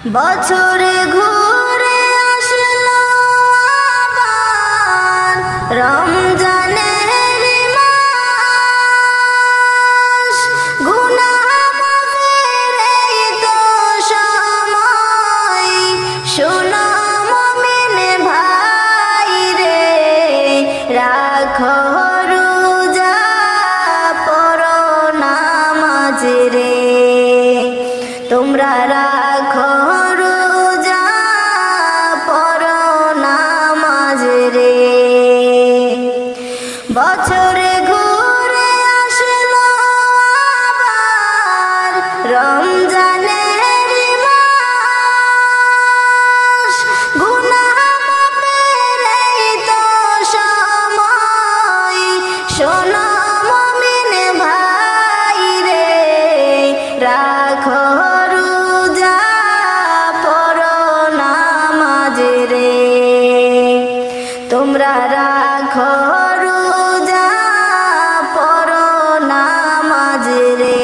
বছরে ঘুরে আসলো আবার রমজানের মাস, গুনাহ মাফের এই তো সময়। শোনো মুমিন ভাই রে, রাখো রোজা, পড়ো নামাজ রে। তোমরা রাখো রোজা, পড়ো নামাজ রে। বছরে ঘুরে আসলো আবার রমজানের মাস, গুনাহ মাফের এই তো সময়। শোনো মুমিন ভাই রে, রাখো রোজা, পড়ো নামাজ রে। তোমরা রাখো রোজা, পড়ো নামাজ রে।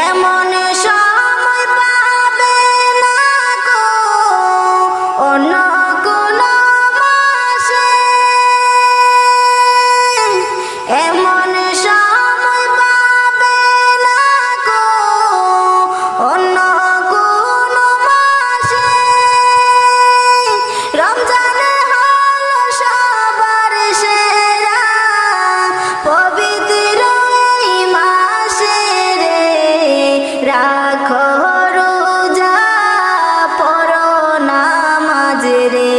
এমন সময় পাবে না গো অন্য কোনো মাসে, এমন সময় পাবে না গো অন্য কোনো মাসে। রমজান হলো সবার সেরা, পবিত্র এই মাসে রে। রাখো রোজা, পড়ো নামাজ রে।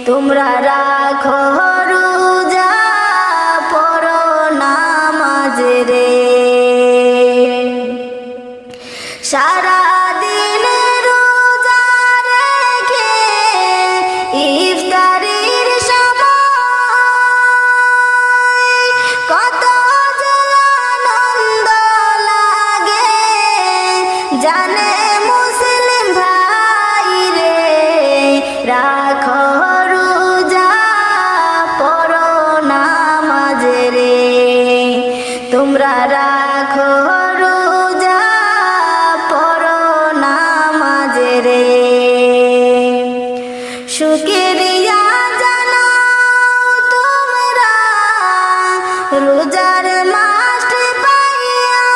তোমরা রাখো রোজা, পড়ো নামাজ রে। সারা দিন রোজা রেখে ইফতারির সময় কত যে আনন্দ লাগে, জানে মুসলিম ভাই রে। রাখো রোজা, পড়ো নামাজ রে। তোমরা রাখো রোজা, পড়ো নামাজ রে। শুকরিয়া জানাও তোমরা রোজার মাসটি পাইয়া,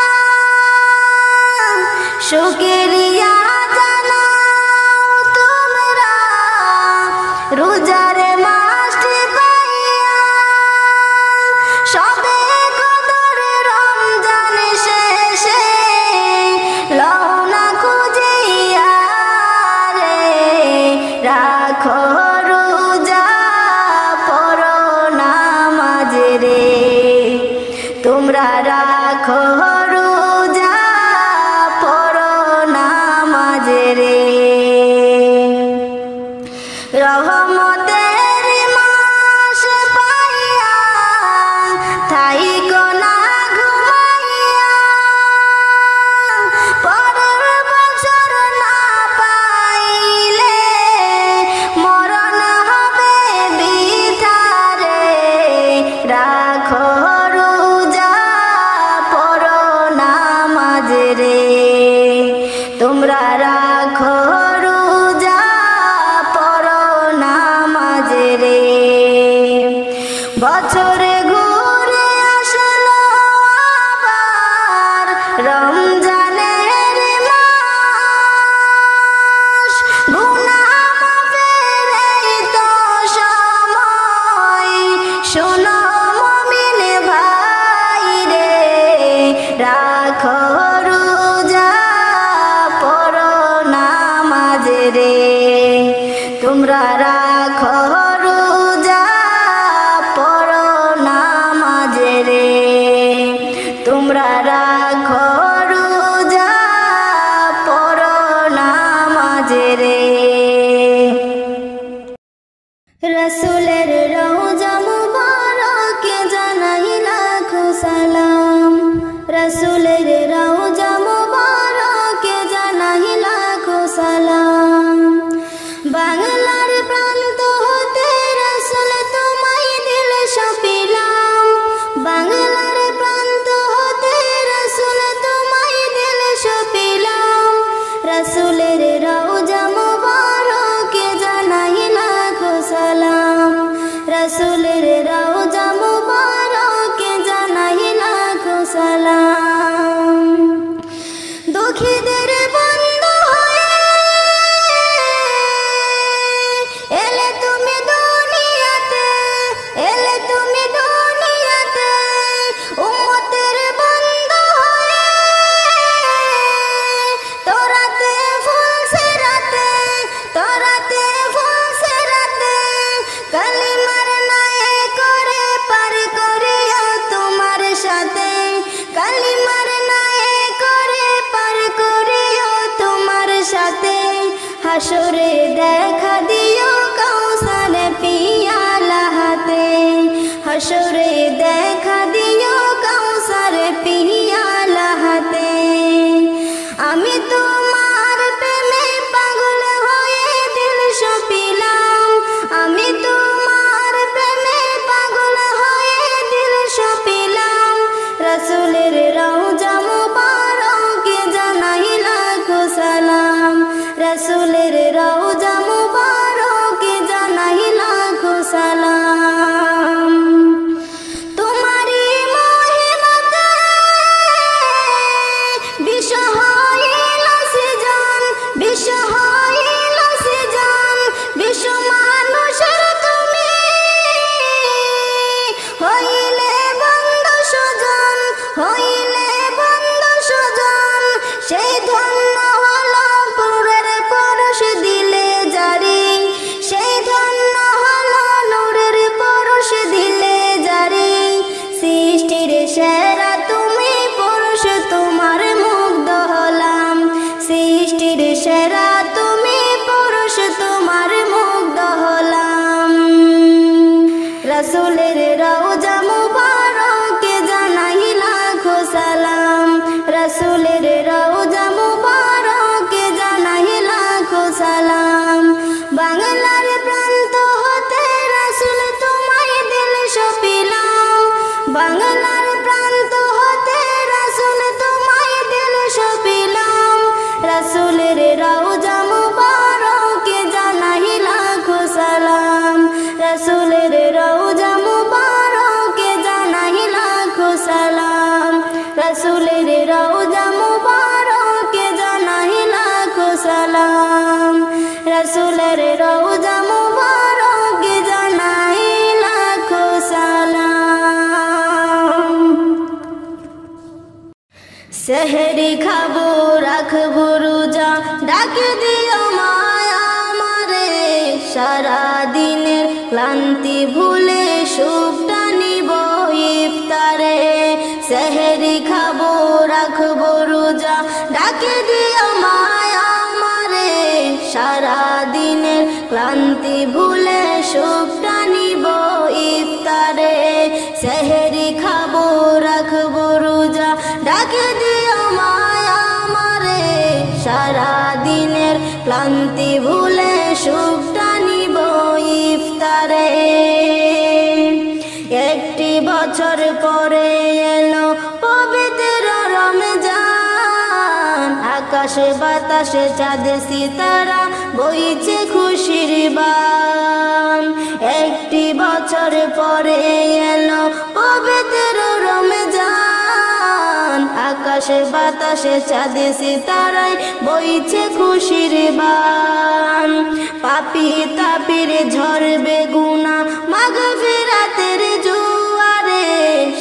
শুকরিয়া জানাও তোমরা রোজার মাসটি পাইয়া। সবে কদর রমজান শেষে লও না খুঁজিয়া রে। রাখো রোজা, পড়ো নামাজ রে। তোমরা রাখো রোজা, পড়ো নামাজ হাসরে দেখা দিও কাউসার পিয়ালা হাতে, হাসরে দেখা দিও কাউসার পিয়ালা হাতে। আমি তোমার প্রেমে পাগল হয়ে দিল সপিলাম, আমি তোমার প্রেমে পাগল হয়ে দিল সপিলাম। রাসূলের রওজা মুবারকে জানাই লাখো সালাম, রাসূলের রওজা মুবারকে জানাই লাখো সালাম। তোমারই মহিমাতে বিশ্ব হইল সৃজন, বিশ্ব হইল সৃজন, বিশ্ব মানুষের তুমি হইলে বন্ধু সুজন, হইলে বন্ধু সুজন। সেই ধন্য হলো নূরের পরশ দিলে জারি, সেই ধন্য হলো নূরের পরশ দিলে জারি। সৃষ্টির সেরা তুমি পুরুষ তোমার মুগ্ধ হলাম, সৃষ্টির সেরা তুমি পুরুষ তোমার মুগ্ধ হলাম। রাসূলের রওজা মুবারকে জানাই লাখো সালাম, রাসূলের রওজা মুবারকে জানাই লাখো সালাম। বাংলার প্রান্ত হতে রাসূল তোমায় দিল সপিলাম, বাংলার প্রান্ত হতে রাসূল তোমায় দিল সপিলাম। রাসূলের রওজা মুবারকে জানাই লাখো সালাম, রাসূলের রওজা মুবারকে জানাই লাখো সালাম, রাসূলের রওজা মুবারকে জানাই লাখো সালাম, রাসূলের রওজা মুবারকে জানাই লাখো সালাম। সেহরি খাবো রাখবো রোজা, ডাকে দিও মায়া আমারে। সারা দিনের ক্লান্তি ভুলে সুখটা নিব ইফতারে। সেহরি খাবো রাখবো রোজা, ডাকে দিও মায়া আমারে। সারা দিনের ক্লান্তি ভুলে সুখটা নিব ইফতারে। সেহরি খাবো রাখবো রোজা, ডাকে দিও মায়া আমারে। সারা দিনের ক্লান্তি ভুলে সুখটা নিব ইফতারে। একটি বছর পরে এলো পবিত্র রমজান, আকাশে বাতাসে চাঁদ সিতারা বইছে খুশির বান। একটি বছর পরে এলো পবিত্র রমজান, আকাশে বাতাসে চাঁদ সিতারায় বইছে খুশির বান। পাপী তাপির ঝরবে গুনাহ মাগফিরাতের জোয়ারে।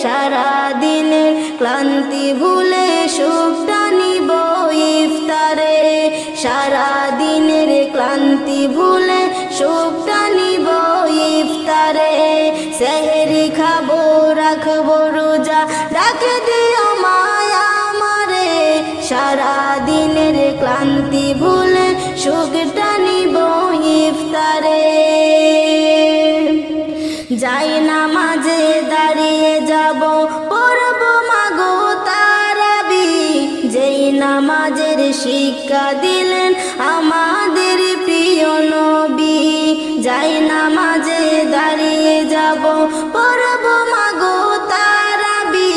সারা দিনের ক্লান্তি ভুলে সুখটা নিব ইফতারে। সারা দিনের ক্লান্তি ভুলে সুখটা নিব ইফতারে। সেহরি খাবো রাখবো রোজা, ডাকে দিও মায়া আমারে। সারা দিনের ক্লান্তি ভুলে সুখটা নিব ইফতারে। যাই নামাজে দাঁড়িয়ে যাব, পড়ব মাগো তারাবি। যেই নামাজের শিক্ষা দিলেন আমাদের প্রিয় নবী। যাই নামাজে দাঁড়িয়ে যাব, পড়ব মাগো তারাবি।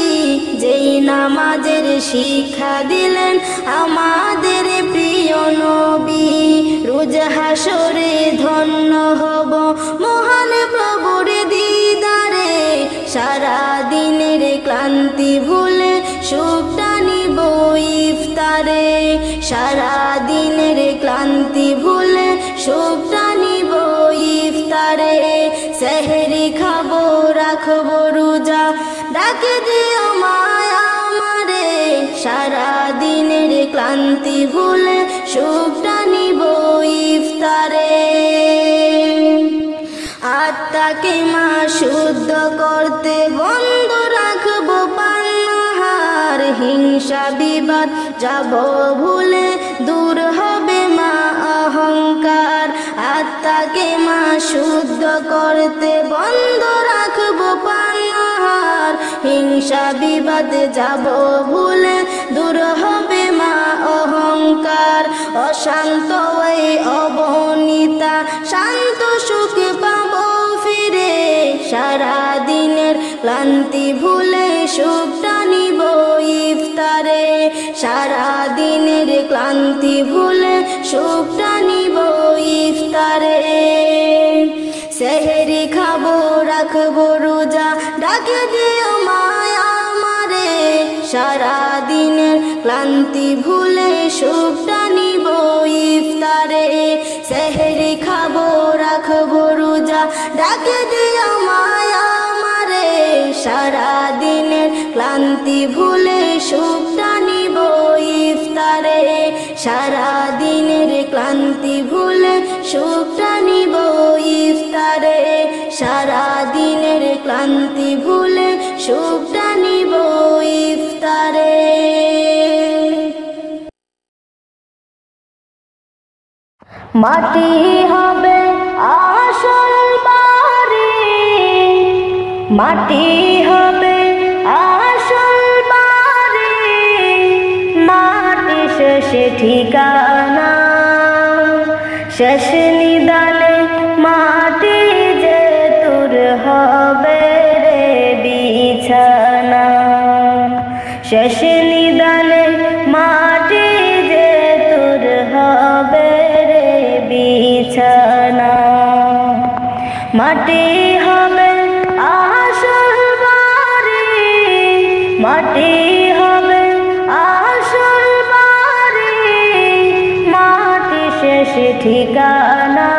যেই নামাজের শিক্ষা দিলেন আমাদের প্রিয় নবী। রোজ হাসরে ধন্য হব মহান প্রভুর দিদারে। সারা দিনের ক্লান্তি ভুলে সুখটা নিব ইফতারে। সারা দিনের ক্লান্তি ভুলে সুখটা নিব ইফতারে। সেহরি খাবো রাখবো রোজা, ডাকে দিও মায়া আমারে। সারা দিনের ক্লান্তি ভুলে সুখটা নিব ইফতারে। আত্মাকে মা শুদ্ধ করতে বন্ধ রাখবো পানাহার। হিংসা বিবাদ যাব ভুলে, দূর হবে মা অহংকার। আত্মাকে মা শুদ্ধ করতে বন্ধ রাখবো পানাহার, হিংসা বিবাদ যাব ভুলে দূর হবে মা অহংকার। অশান্ত ওই অবনীতা শান্ত সুখে পাবো ফিরে, সারা দিনের ক্লান্তি ভুলে সুখটা নিব ইফতারে, সারা দিনের ক্লান্তি ভুলে সুখটা নিব ইফতারে। সেহরি খাবো রাখবো রোজা ডাকে দিও মায়া আমারে, সারা দিনের ক্লান্তি ভুলে সুখটা নিব ইফতারে। সেহরি খাবো রাখবো রোজা ডাকে দিও মায়া আমারে, সারা দিনের ক্লান্তি ভুলে সুখটা নিব ইফতারে, সারা দিনের ক্লান্তি ভুলে সুখটা নিব ইফতারে, সারা দিনের ক্লান্তি ভুলে সুখটা নিব ইফতারে। মাটি হবে আসল বাড়ি, মাটি হবে আসল বাড়ি, মাটি শেষে ঠিকানা, শেষ নিদানে মাটি যে তোর হবে রে বিছানা, শেষ নিদানে মাটি যে তোর হবে রে বিছানা। মাটি হবে আসল বাড়ি, মাটি হবে আসল বাড়ি, মাটি শেষ ঠিকানা,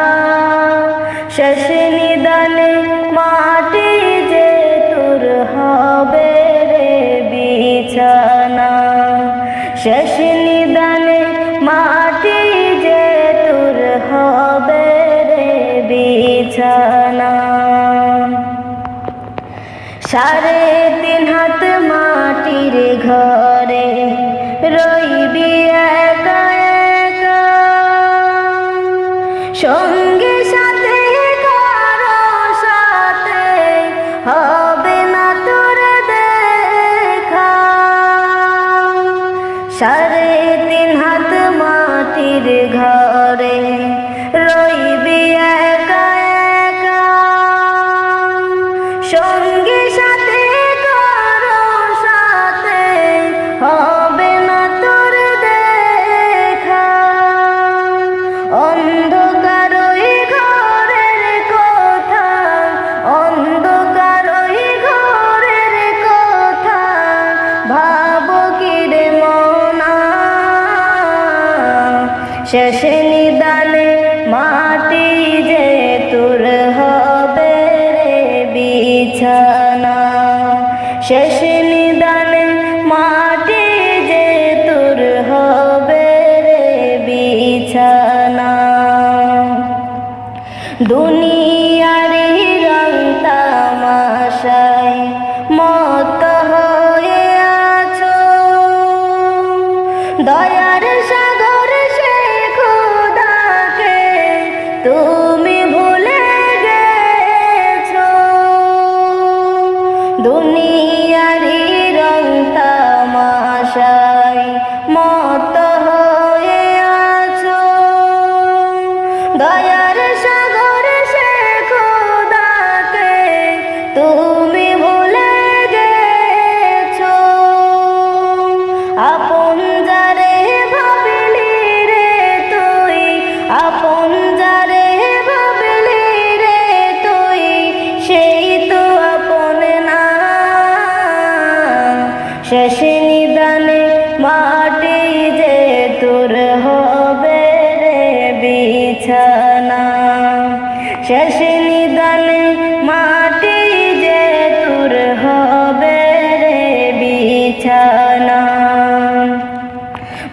শেষ নিদানে মাটি যে তোর হবে রে বিছানা, শেষ নিদানে মাটি যে তোর হবে রে বিছানা। 3.5 হাত মাটির ঘরে রইবি একা একা, সঙ্গে সাথে কারো সাথে হবে না তোর দেখা। 3.5 হাত মাটির ঘরে রইবি একা একা, সঙ্গে সাথে কারো সাথে হবে না তোর দেখা। অন্ধকার ওই ঘরের কথা, অন্ধকার ওই ঘরের কথা, ভাবো কি রে মনা, শেষ নিদানে মাটি যে তোর হবে রে বিছানা, শেষ নিদানে মাটি যে তোর হবে রে বিছানা। দুনিয়ারি রং তামাশায় মত হয়ে আছো, দয়ার সাগর সে খোদাকে তুমি ভুলে গেছো। দুনিয়ারি রং তামাশায় মত হয়ে আছো, দয়ার সাগর সে খোদাকে তুমি ভুলে গেছো। আপন যারে ভাবলি রে তুই, আপন যারে ভাবলি রে তুই, সেই তো আপন না, শেষ নিদানে মাটি যে তোর হবে রে বিছানা, শেষ নিদানে মাটি যে তোর হবে রে বিছানা।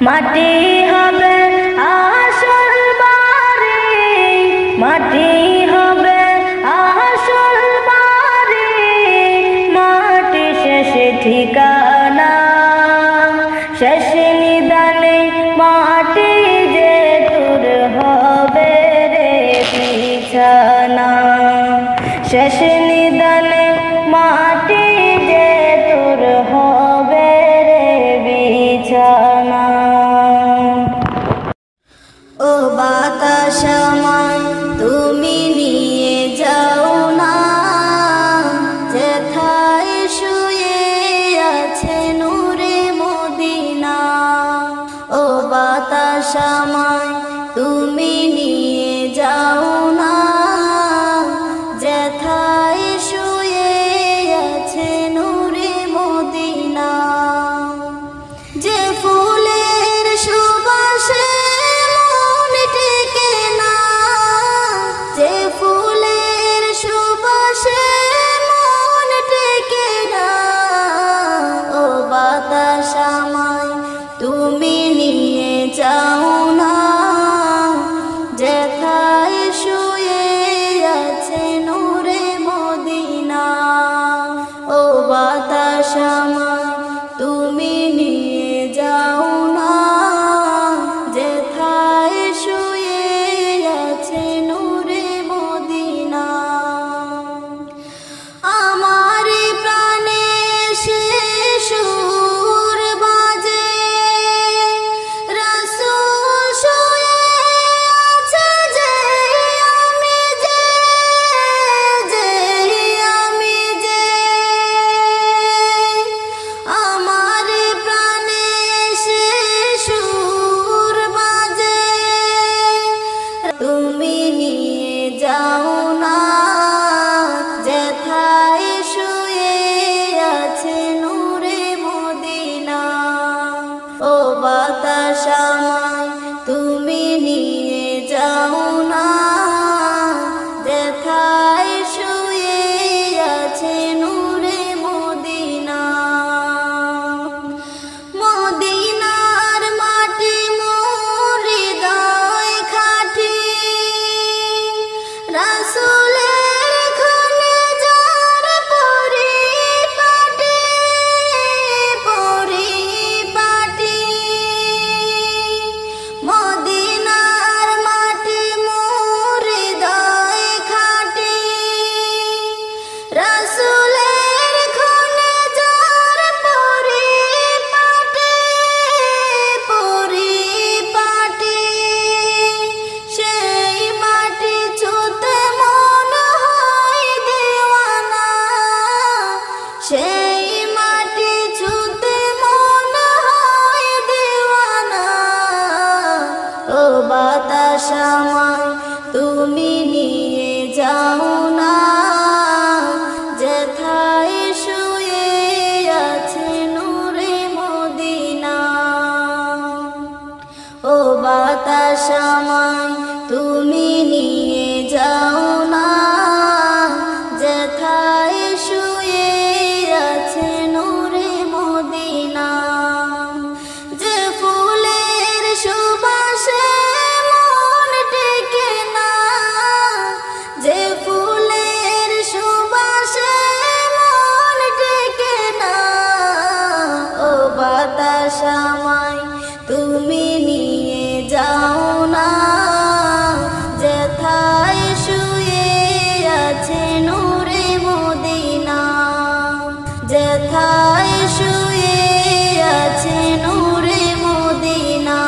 মাটি হবে আসল বাড়ি, মাটি হবে আসল বাড়ি, মাটি শেষ ঠিকানা, শেষ নিদানে মাটি যে তোর হবে রে। শেষ নিদানে মাটি যে তোর হবে রে বিছানা। ও বাতাস আমায় তুমি নিয়ে যাও না, যেথায় শুয়ে আছে নূরে মদিনা। ও বাতাস আমায় তুমি নিয়ে যাও না, যেথায় শুয়ে আছে নূরে মদিনা। যে ফুলের সুবাসে মন টেকে না, যে ফুলের সুবাসে মন টেকে না। ও বাতাস আমায় তুমি নিয়ে যাও না, যেথায় শুয়ে আছে নূরে মদিনা। ও বাতাস আমায় তুমি নিয়ে যাও না, যেথায় শুয়ে আছে নূরে মদিনা। আমার প্রাণে সে সুর বাজে, রাসূল শুয়ে আছে যে আমি যে, আমি যে। আমার প্রাণে সে সুর বাজে, তুমি নিয়ে যাও না, যেথায় শুয়ে আছে নূরে মদিনা। ও বাতাস আমায় তুমি নিয়ে যাও না, যেথায় শুয়ে আছে নূরে মদিনা। মদিনার মাটি মোর হৃদয় খাঁটি, রাসূলের খুনে যার পরিপাটি, পরিপাটি। মদিনার মাটি মোর হৃদয় খাঁটি, রাসূলের খুনে যার পরিপাটি, পরিপাটি। সেই মাটি ছুঁতে মন হয় দিওয়ানা, সেই মাটি ছুঁতে মন হয় দিওয়ানা। ও বাতাস আমায় তুমি নিয়ে যাও না, যেথায় শুয়ে আছে নূরে মদিনা। ও বাতাস আমায় তুমি নিয়ে যাও না, যেথায় শুয়ে আছে নূরে মদিনা। যে ফুলের সুবাসে মন টেকে না, যে ফুলের সুবাসে মন টেকে না। ও বাতাস আমায় তুমি নিয়ে যাও না, যেথায় শুয়ে আছে নূরে মদিনা, যেথায় শুয়ে আছে নূরে মদিনা।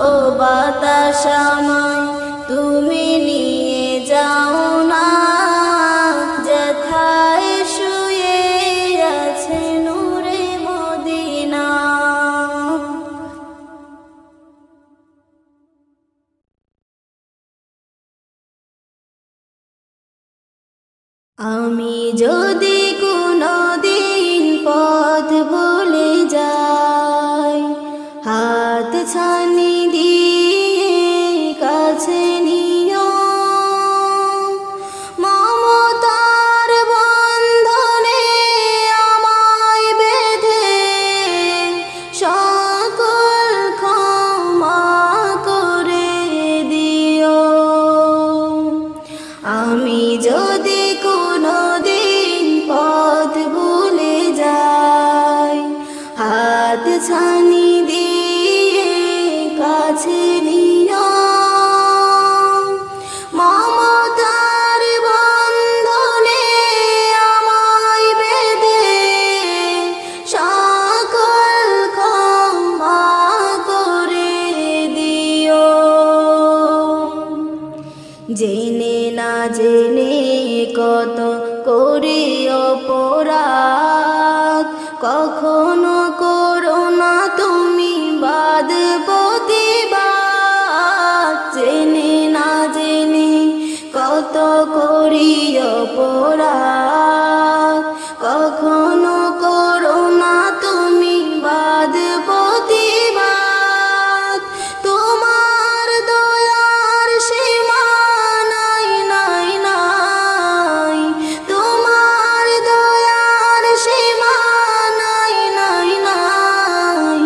ও বাতাস আমায় তুমি নিয়ে যাও না, যেথায় শুয়ে আছে নূরে মদিনা। আমি যদি কোনোদিন পথ ভুলে যাই, হাত ছানি দিয়ে কাছে নিও, মমতার বন্ধনে আমায় বেঁধে সকল ক্ষমা করে দিও। আমি যদি কোনোদিন জেনে কত করি অপরাধ, কখনো করো না তুমি বাদ প্রতিবাদ। জেনে না জেনে কত করি অপরাধ, কখনো করো না তুমি বাদ প্রতিবাদ। তোমার দয়ার সীমা নাই নাই নাই, তোমার দয়ার সীমা নাই নাই নাই।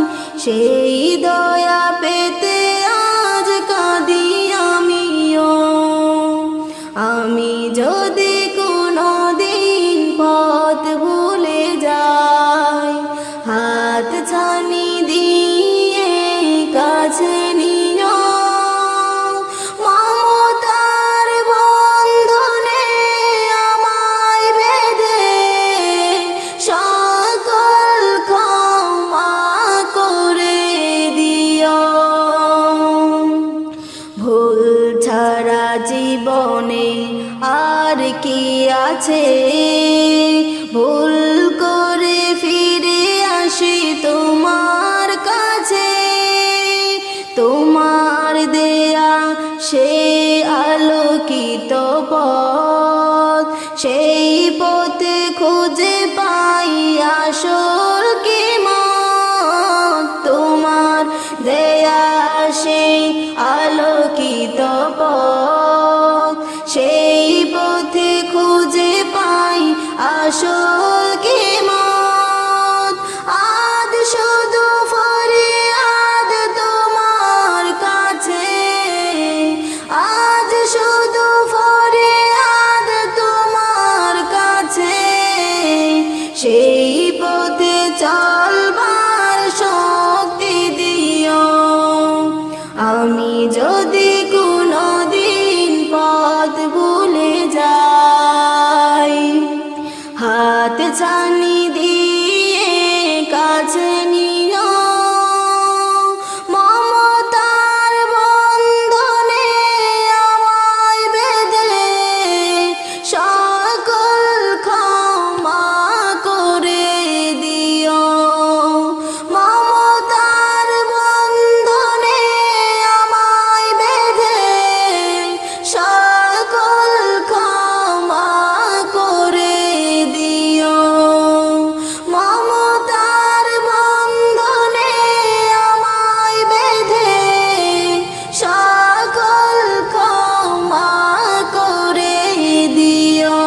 সেই দয়া পেতে আজ কাঁদি আমিও। আমি যদি কোনো দিন পথ ভুলে যাই, হাত ছানি দিয়ে কাছে নিও। মমতার বন্ধনে আমায় বেঁধে সকল ক্ষমা করে দিও। ভুল ছাড়া জীবনে আর কি আছে, ভুল করে ফিরে আসি তোমার কাছে। তোমার দেয়া সে আলোকিত পথ, সেই পথে খুঁজে পাই আসল কিমত। তোমার দেয়া সেই আলোকিত পথ, সেই পথে খুঁজে পাই আসল কিমত। আজ শুধু ফরিয়াদ তোমার কাছে, আজ শুধু ফরিয়াদ তোমার কাছে। সেই পথে চলবার শক্তি দিও। আমি যদি কোনো দিন পথ ভুলে যাই, হাত ছানি দিয়ে কাছে নিও। মমতার বন্ধনে আমায় বেঁধে সকল ক্ষমা করে দিও। মমতার বন্ধনে আমায় বেঁধে সকল ক্ষমা করে দিও। মমতার বন্ধনে আমায় বেঁধে সকল ক্ষমা করে দিও।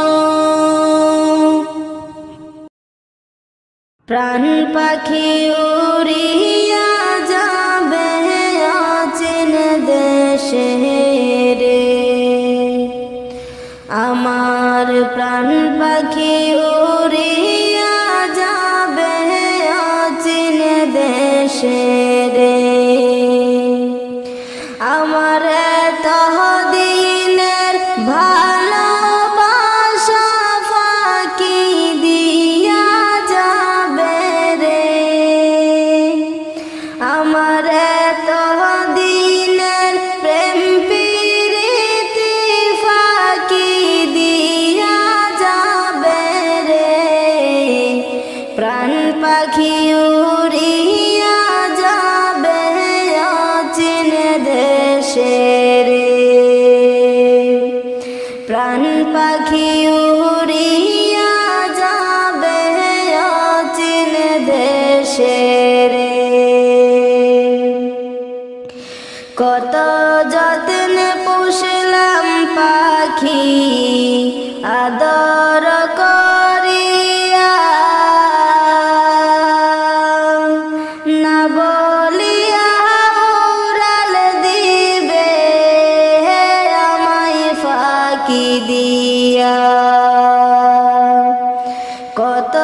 প্রাণ পাখি উড়িয়া যাবে অচিন দেশে রে, আমার প্রাণ পাখি উড়িয়া যাবে অচিন দেশে রে। আমার তহদিনের ভালোবাসা ফাঁকি দিয়া যাবে রে। আমার তহদিনের প্রেম প্রীতি ফাঁকি দিয়া যাবে রে। প্রাণ পাখি উড়িয়া যাবে অচিন দেশে রে। প্রাণ পাখি উড়িয়া যাবে অচিন দেশে রে। কত যত্ন পুষলাম পাখি আদর করিয়া, না বলিয়া উড়াল দিবে আমায় ফাঁকি দিয়া। কত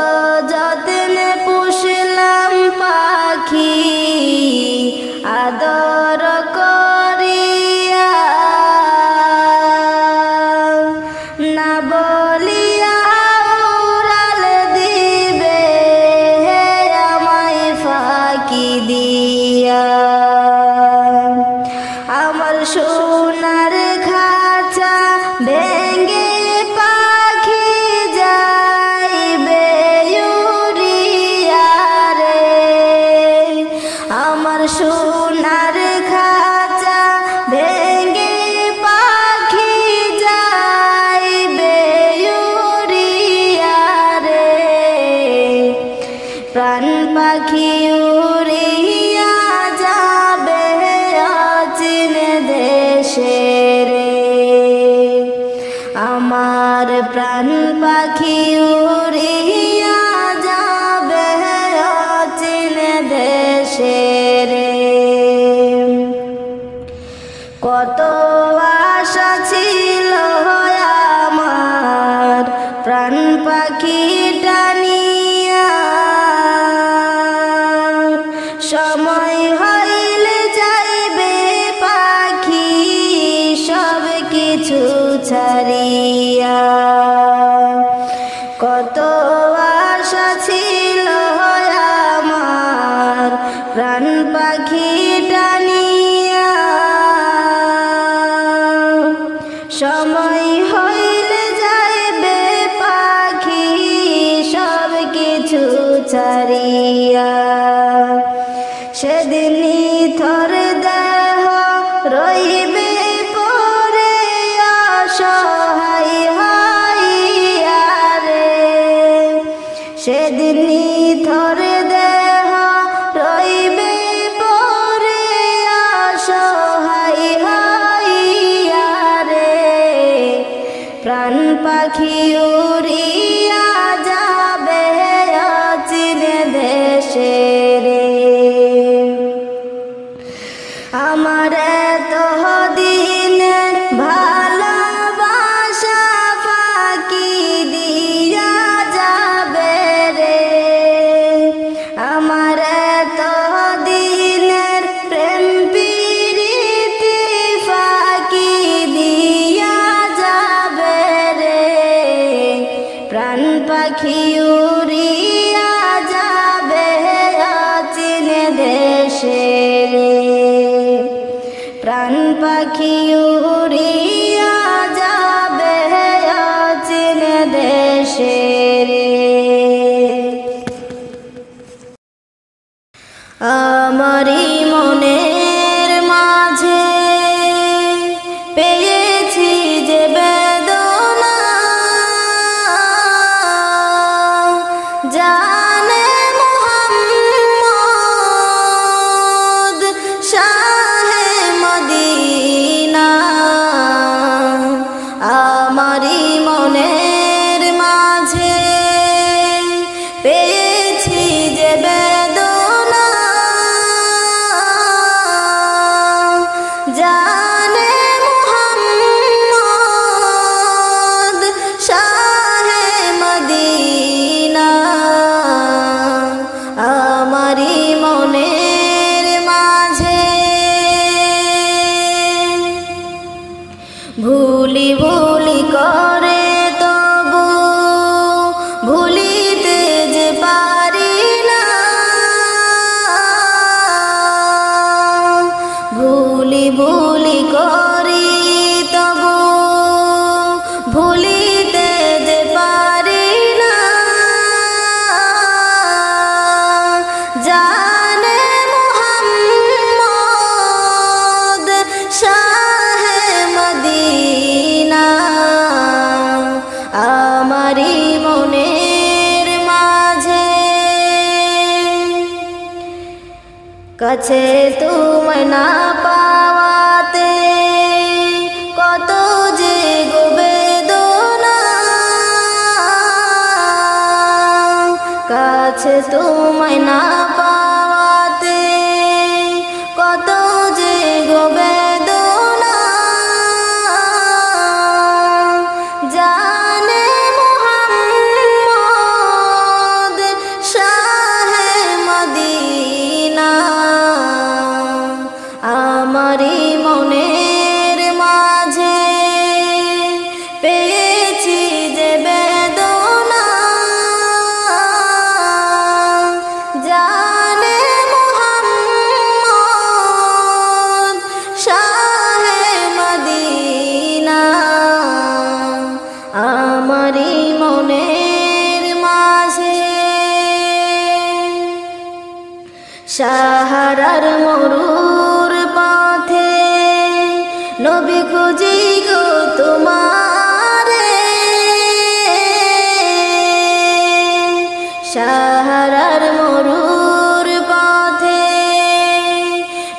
যত্ন পুষলাম পাখি আদর করিয়া, না বলিয়া আমার সোনার খাঁচা ভেঙে পাখি যাইবে উড়িয়া রে, প্রাণ পাখি উড়িয়া যাবে অচিন দেশে রে। আমার প্রাণ পাখি উড়িয়া যাবে অচিন দেশে রে। কত আশা ছিল আমার প্রাণ পাখিটা নিয়া, সময় হইলে যাইবে পাখি সব কিছু ছাড়িয়া। কত আশা ছিল আমার প্রাণ পাখিটা নিয়া, সময় হইলে যাইবে পাখি সব কিছু ছাড়িয়া। সেদিন থর দেহ রইবে পরে অসহায় হইয়া রে, সেদিন থর দেহ রইবে পরে অসহায় হইয়া রে, প্রাণ পাখি উড়িয়া যাবে অচিন দেশে রে। আমার এত দিন ভালোবাসা ফাঁকি দিয়া যাবে রে, আমার এত দিনের প্রেম প্রীতি ফাঁকি দিয়া যাবে রে, প্রাণ পাখি উড়িয়া যাবে অচিন দেশে রে, প্রাণ পাখি উড়িয়া যাবে অচিন দেশে রে। আমারই মনের মাঝে পেয়েছি যে বেদনা, জানে মুহাম্মদ শাহে মদিনা। আমারই মনের মাঝে পেয়েছি যে বেদনা, জানে মুহাম্মদ শাহে মদিনা। আমারই মনের মাঝে ভুলি ভুলি করে তবু ভুলিতে যে পারি না, ভুলি ভুলি করি তবু ভুলিতে যে পারি না, জানে মুহাম্মদ শাহে মদিনা। আমারই মনের মাঝে কাছে তুমি না পাওয়াতে কত যে গো বেদনা, কাছে তুমি না পাওয়াতে কত যে গো বেদনা, জানে মুহাম্মদ শাহে মদিনা। আমারই মনের মাঝে পেয়েছি যে বেদনা, জানে মুহাম্মদ শাহে মদিনা। আমারই মনের মাঝে সাহারার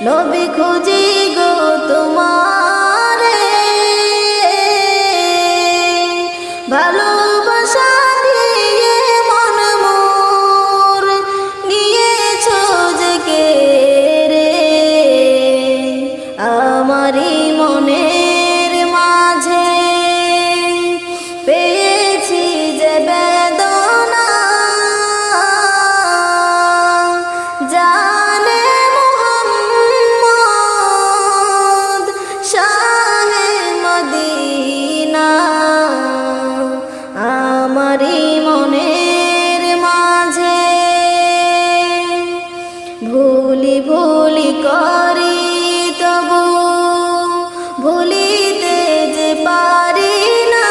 নবী খুঁজি গো তোমারে, ভালোবাসা দিয়ে মন মোর নিয়েছো যে কেড়ে, আমারই মনের মাঝে পেয়েছি যে বেদনা, জানে মুহাম্মদ শাহে মদিনা, আমারই মনের মাঝে ভুলি ভুলি করি তবু ভুলিতে যে পারি না,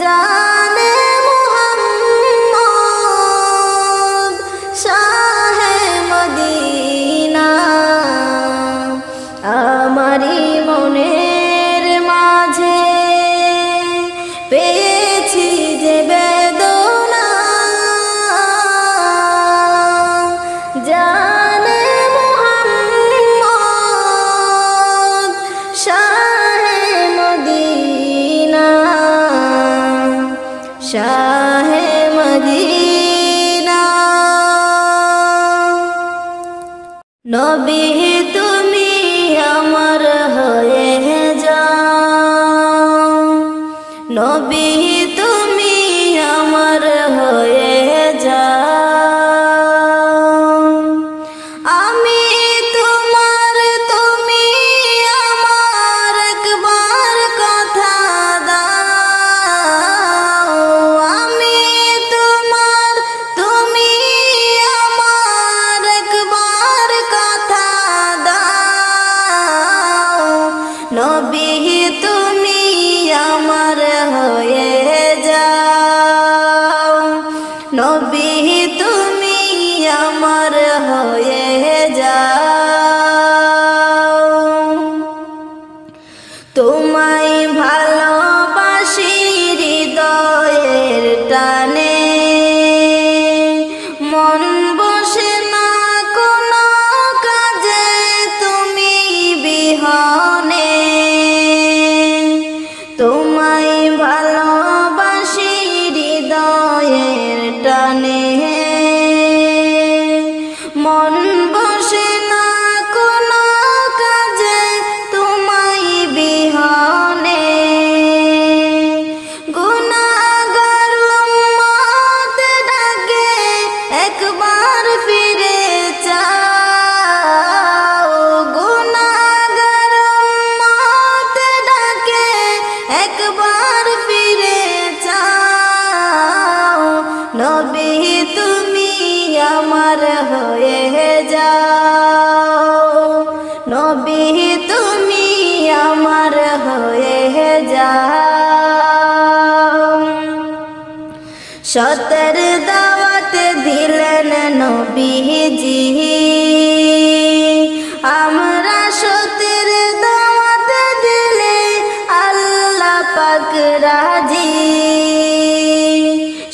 জানে মুহাম্মদ শাহে মদিনা, আমারই মনের মাঝে পেয়েছি যে বেদনা, জানে মুহাম্মদ শাহে মদিনা, শাহে মদিনা। নবী তুমি আমার হয়ে যাও, নবী তুমি আমার হয়ে যাও, আমি তোমার তুমি আমার একবার কথা দাও, আমি তোমার তুমি আমার একবার কথা দাও, নবী তুমি আমার হয়ে যাও, নবী তুমি আমার হয়ে যাও, তোমায় ভালোবাসি হৃদয়ের টানে, মন বসে না কোনো কাজে তুমি বিহনে, তোমায় ভালোবাসি হৃদয়ের টানে, মন বসে না কোনো কাজে তোমায় বিহনে, গুনাহগার উম্মত ডাকে একবার ফিরে চাও, গুনাহগার উম্মত ডাকে একবার ফিরে চাও, নবী তুমি আমার হয়ে যাও, নবী তুমি আমার হয়ে যাও, সতের দাওয়াত দিলেন নবীজি, আমরা সতের দাওয়াত দিলে আল্লাহ পাক রাজি,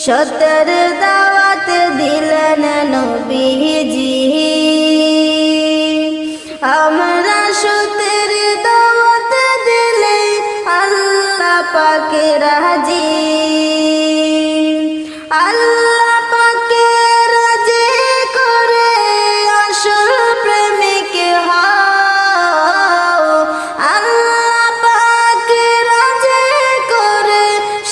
সতের দাওয়াত দিলেন নবীজি, আমরা সতের দাওয়াত দিলে আল্লাহ পাক রাজি, আল্লাহ পাকে রাজি করে আসল প্রেমিক হও, আল্লাহ পাকে রাজি করে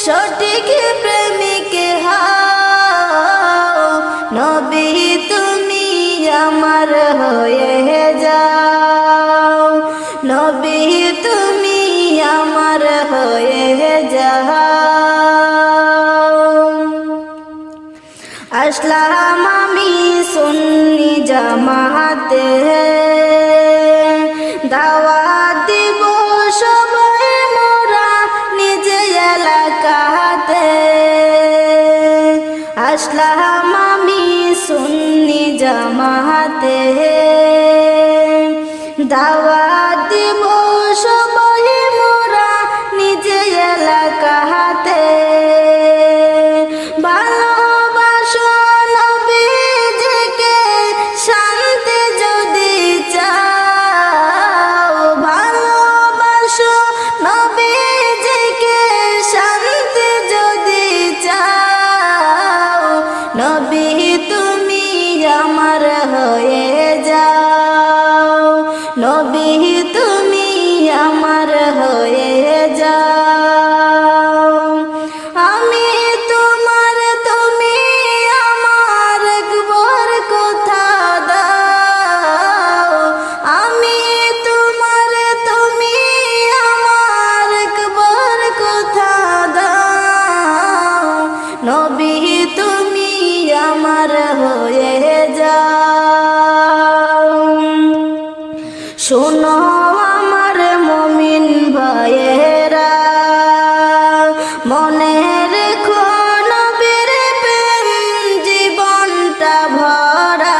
সঠিক প্রেমিক হও, নবী তুমি আমার হয়ে যাও, নবী তুমি আমার হয়ে যাও, আসলাম আমি সুন্নি জামাতে, দাওয়াত দিব সবাই মোরা নিজ এলাকাতে, আসলাম আমি সুন্নি জামাতে, দাওয়াত দিব সবাই মোরা নিজ এলাকাতে, ভালোবাসো নবীজিকে শোনো আমার মুমিন ভাইয়েরা, মনে রেখো নবীর প্রেম জীবনটা ভরা।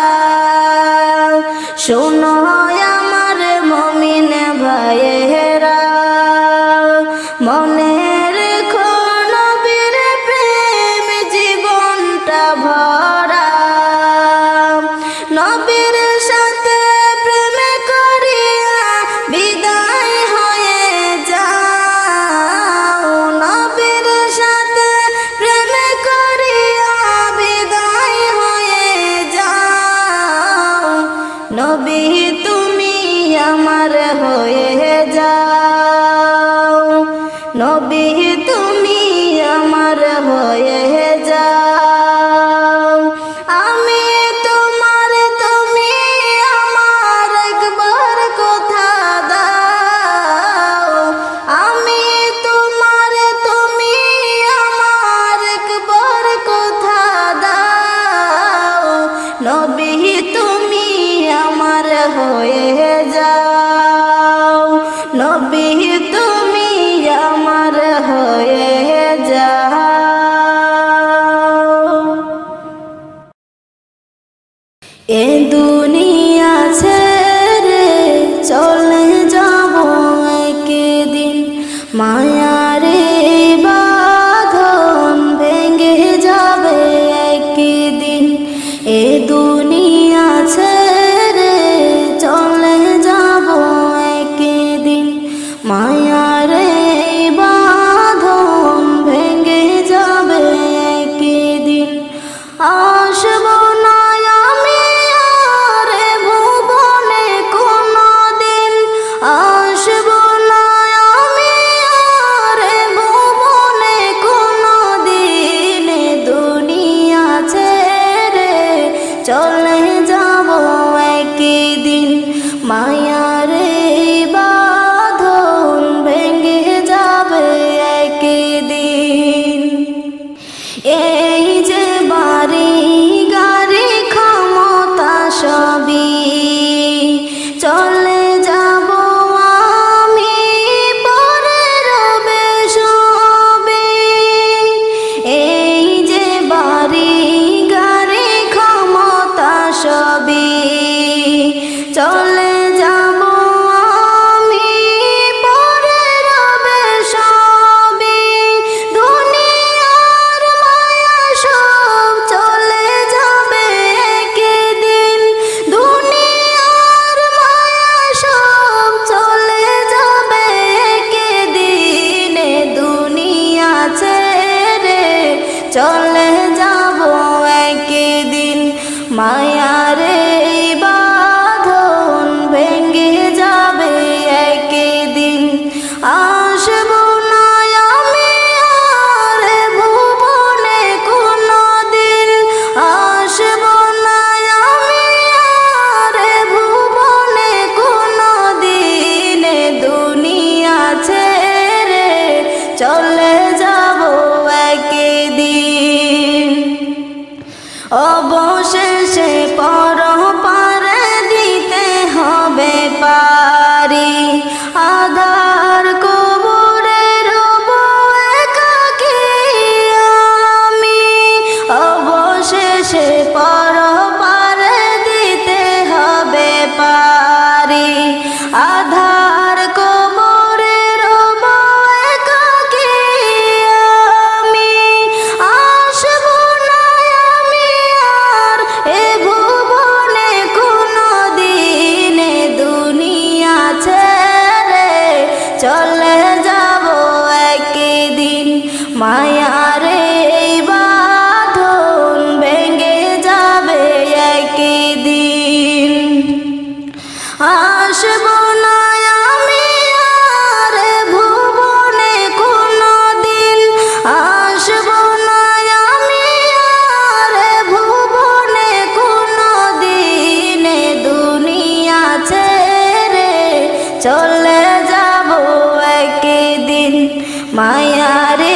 শোনো আমার মুমিন ভাইয়েরা, মনে রেখো নবীর প্রেম জীবনটা ভরা। নবীর সাথে প্রেম করিয়া বিদায় হয়ে যাও, নবীর সাথে প্রেম করিয়া বিদায় হয়ে যাও। নবী তুমি আমার হয়ে যাও, নবী তুমি আমার হয়ে যাও। আমি তোমার, তুমি আমার, একবার কথা দাও। আমি তোমার, তুমি আমার, একবার কথা দাও। নবী তুমি আমার হয়ে যাও, নবী তুমি আমার হয়ে যাও। এ দুনিয়া ছেড়ে চলে যাব একদিন, মায়ারে বাঁধন ভেঙে যাবে একদিন। এ দুনিয়া ছেড়ে চলে যাব একদিন, মায়ারে বাঁধন ভেঙে যাবে একদিন। আসব না আমি আর ভুবনে কোনদিন, আসব না আমি আর ভুবনে কোনদিন। দুনিয়া ছেড়ে চলে যাব একদিন, মায়ারে বাঁধন ভেঙে যাবে একদিন। এই যে বাড়ি গাড়ি ক্ষমতা সবই চলে যাব আমি, পরে রবে সবে। এই যে বাড়ি গাড়ি ক্ষমতা সবই চলে যাব আমি, পরে রবে সবে। দুনিয়ার মায়া সব চলে যাবে একদিন, দুনিয়ার মায়া সব চলে যাবে একদিন। দুনিয়া ছেড়ে চলে যাব একদিন, মায়ারে বাঁধন ভেঙে যাবে একদিন। আসব না আমি আর ভুবনে কোনদিন, আসব না আমি আর ভুবনে কোনদিন। দুনিয়া ছেড়ে চলে যাব একদিন। অবশেষে পরপারে দিতে হবে পারি, আধার কবরে রব একাকী আমি। অবশেষে পরপারে দিতে হবে পারি, আধার কবরে রব একাকী আমি। আসব না আমি আর এ ভুবনে কোনদিন, দুনিয়া ছেড়ে চলে যাব একদিন, মায়ারে বাঁধন ভেঙে যাবে একদিন। আসব না আমি আর ভুবনে কোনদিন, আসব না আমি আর ভুবনে কোনদিন। দুনিয়া ছেড়ে চলে যাব একদিন, মায়ারে